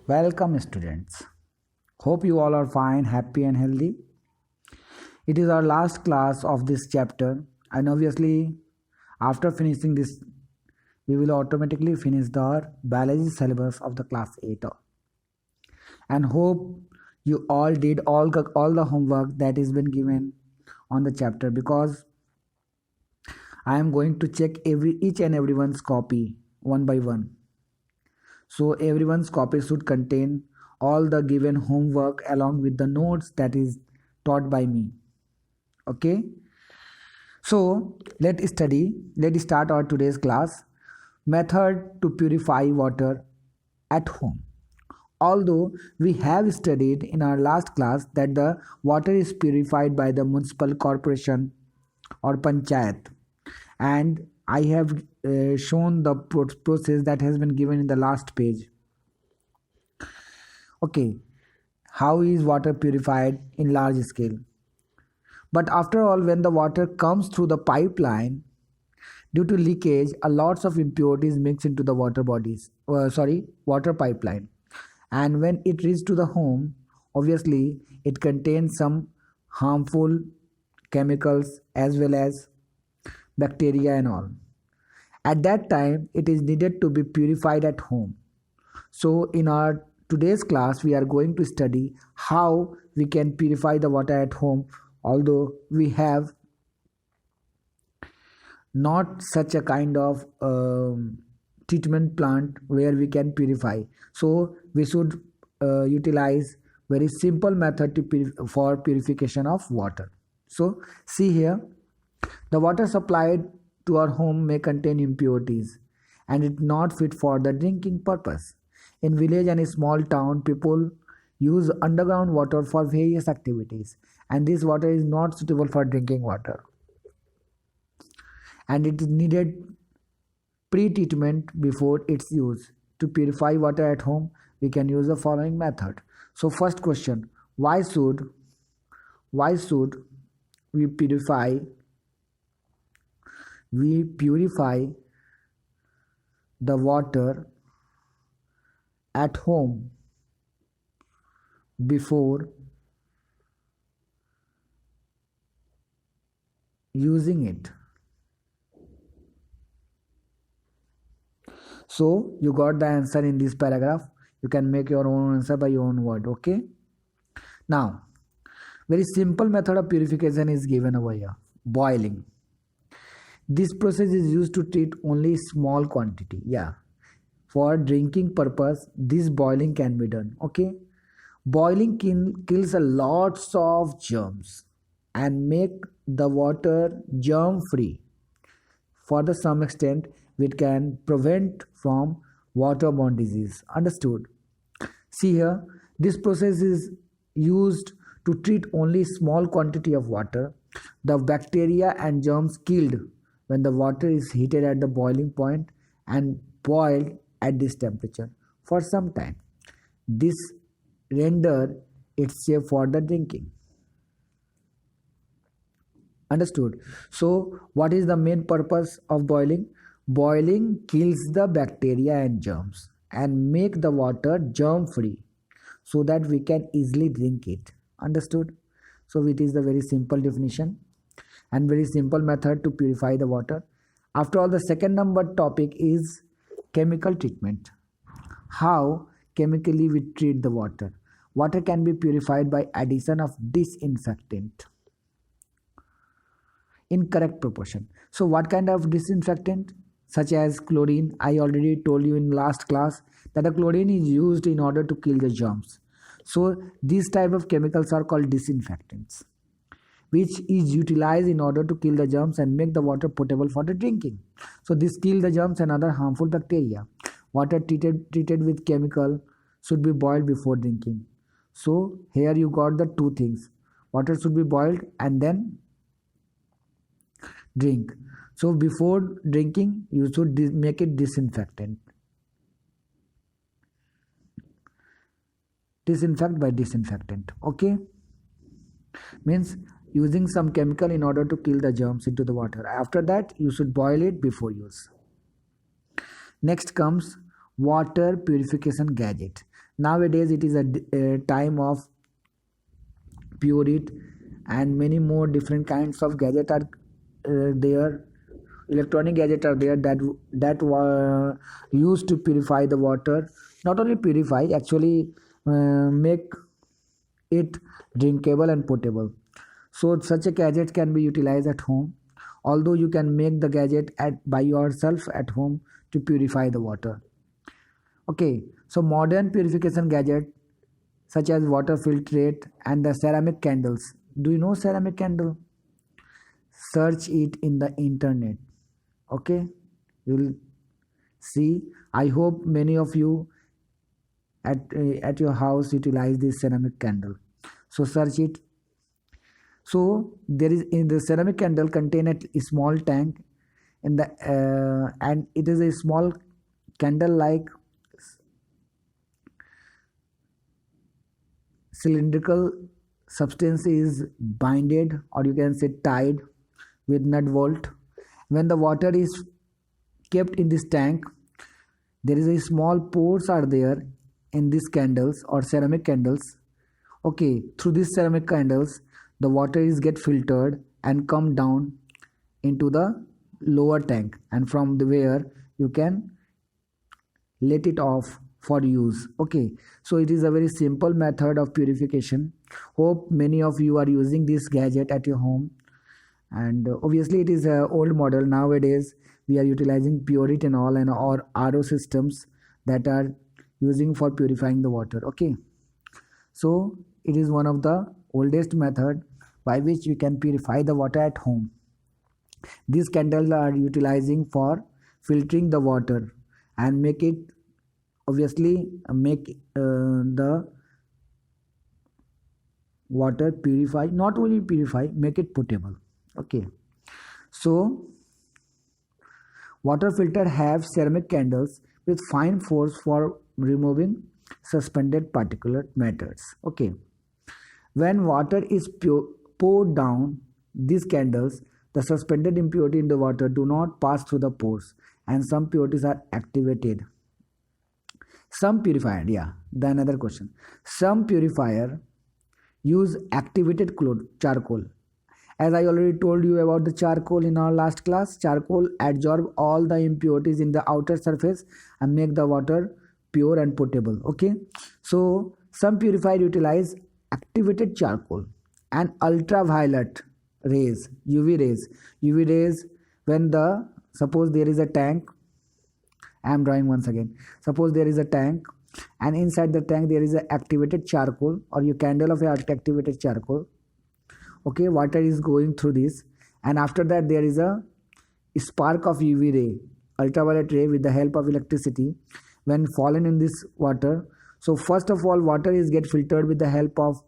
Welcome, students. Hope you all are fine, happy, and healthy. It is our last class of this chapter, and obviously, after finishing this, we will automatically finish the biology syllabus of the class 8. And hope you all did all the homework that has been given on the chapter, because I am going to check each and everyone's copy one by one. So everyone's copy should contain all the given homework along with the notes that is taught by me. Okay, so let's start our today's class. Method to purify water at home. Although we have studied in our last class that the water is purified by the municipal corporation or panchayat, and I have shown the process that has been given in the last page. Okay, how is water purified in large scale? But after all, when the water comes through the pipeline, due to leakage, a lots of impurities mix into the water pipeline. And when it reaches to the home, obviously it contains some harmful chemicals as well as bacteria and all. At that time, it is needed to be purified at home. So in our today's class, we are going to study how we can purify the water at home, although we have not such a kind of treatment plant where we can purify. So we should utilize very simple method for purification of water. So see here, the water supplied to our home may contain impurities and it not fit for the drinking purpose. In village and a small town, people use underground water for various activities, and this water is not suitable for drinking water, and it is needed pre-treatment before its use. To purify water at home, we can use the following method. So first question, why should we purify the water at home before using it? So you got the answer in this paragraph. You can make your own answer by your own word. Okay, now very simple method of purification is given over here. Boiling. This process is used to treat only small quantity. For drinking purpose, this boiling can be done. Okay, boiling kills a lots of germs and make the water germ free. For the some extent, it can prevent from waterborne disease. Understood? See here, this process is used to treat only small quantity of water. The bacteria and germs killed when the water is heated at the boiling point and boiled at this temperature for some time. This render it safe for the drinking. Understood? So what is the main purpose of boiling? Boiling kills the bacteria and germs and make the water germ free so that we can easily drink it. Understood? So it is the very simple definition and very simple method to purify the water. After all, the second number topic is chemical treatment. How chemically we treat the water. Water can be purified by addition of disinfectant in correct proportion. So what kind of disinfectant? Such as chlorine. I already told you in last class that a chlorine is used in order to kill the germs. So these type of chemicals are called disinfectants, which is utilized in order to kill the germs and make the water potable for the drinking. So this kill the germs and other harmful bacteria. Water treated with chemical should be boiled before drinking. So here you got the two things. Water should be boiled and then drink. So before drinking, you should make it disinfectant. Disinfect by disinfectant. Okay, means using some chemical in order to kill the germs into the water. After that, you should boil it before use. Next comes water purification gadget. Nowadays it is a time of Pureit and many more different kinds of gadget are there, electronic gadgets are there that were used to purify the water, not only purify, actually make it drinkable and potable. So such a gadget can be utilized at home, although you can make the gadget by yourself at home to purify the water. Okay, so modern purification gadget such as water filtrate and the ceramic candles. Do you know ceramic candle? Search it in the internet. Okay, you will see. I hope many of you at your house utilize this ceramic candle. So search it. So there is in the ceramic candle contain a small tank in the and it is a small candle like cylindrical substance is binded, or you can say tied with nut bolt. When the water is kept in this tank, there is a small pores are there in these candles or ceramic candles. Okay, through these ceramic candles the water is get filtered and come down into the lower tank, and from the where you can let it off for use. Okay, so it is a very simple method of purification. Hope many of you are using this gadget at your home, and obviously it is a old model. Nowadays we are utilizing Pureit and all and or RO systems that are using for purifying the water. Okay, so it is one of the oldest method by which you can purify the water at home. These candles are utilizing for filtering the water and make it obviously make the water purify, not only purify, make it potable. Okay, so water filter have ceramic candles with fine force for removing suspended particulate matters. Okay, when water is poured down these candles, the suspended impurity in the water do not pass through the pores and some purities are activated. Some purifier, yeah, the another question. Some purifier use activated charcoal. As I already told you about the charcoal in our last class, charcoal absorb all the impurities in the outer surface and make the water pure and potable. Okay, so some purifier utilize activated charcoal and ultraviolet rays, UV rays. When the suppose there is a tank, I am drawing once again. Suppose there is a tank and inside the tank there is a activated charcoal or your candle of activated charcoal. Okay, water is going through this, and after that there is a spark of UV ray, ultraviolet ray with the help of electricity when fallen in this water. So first of all water is get filtered with the help of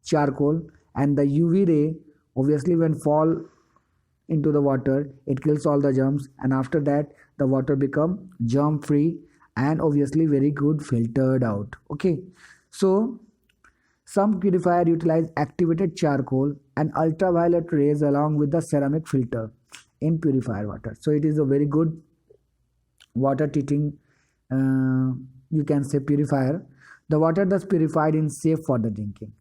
charcoal, and the UV ray obviously when fall into the water it kills all the germs, and after that the water become germ free and obviously very good filtered out. Okay, so some purifier utilize activated charcoal and ultraviolet rays along with the ceramic filter in purifier water. So it is a very good water treating, you can say, purifier. The water thus purified is safe for the drinking.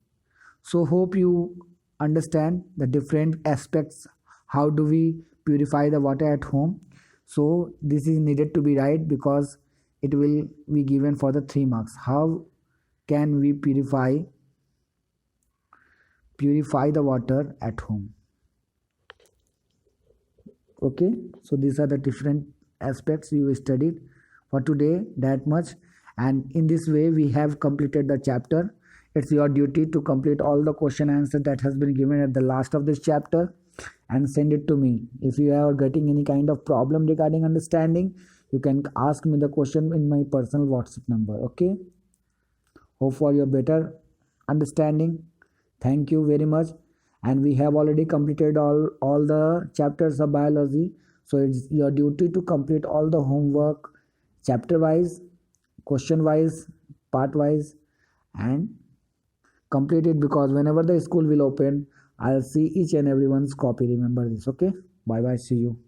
So hope you understand the different aspects. How do we purify the water at home? So this is needed to be right because it will be given for the 3 marks. How can we purify the water at home? Okay, so these are the different aspects you studied for today, that much, and in this way we have completed the chapter. It's your duty to complete all the question answer that has been given at the last of this chapter and send it to me. If you are getting any kind of problem regarding understanding, you can ask me the question in my personal WhatsApp number. Okay, hope for your better understanding. Thank you very much. And we have already completed all the chapters of biology, so it's your duty to complete all the homework chapter wise, question wise, part wise, and complete it, because whenever the school will open I'll see each and everyone's copy. Remember this. Okay, bye bye, see you.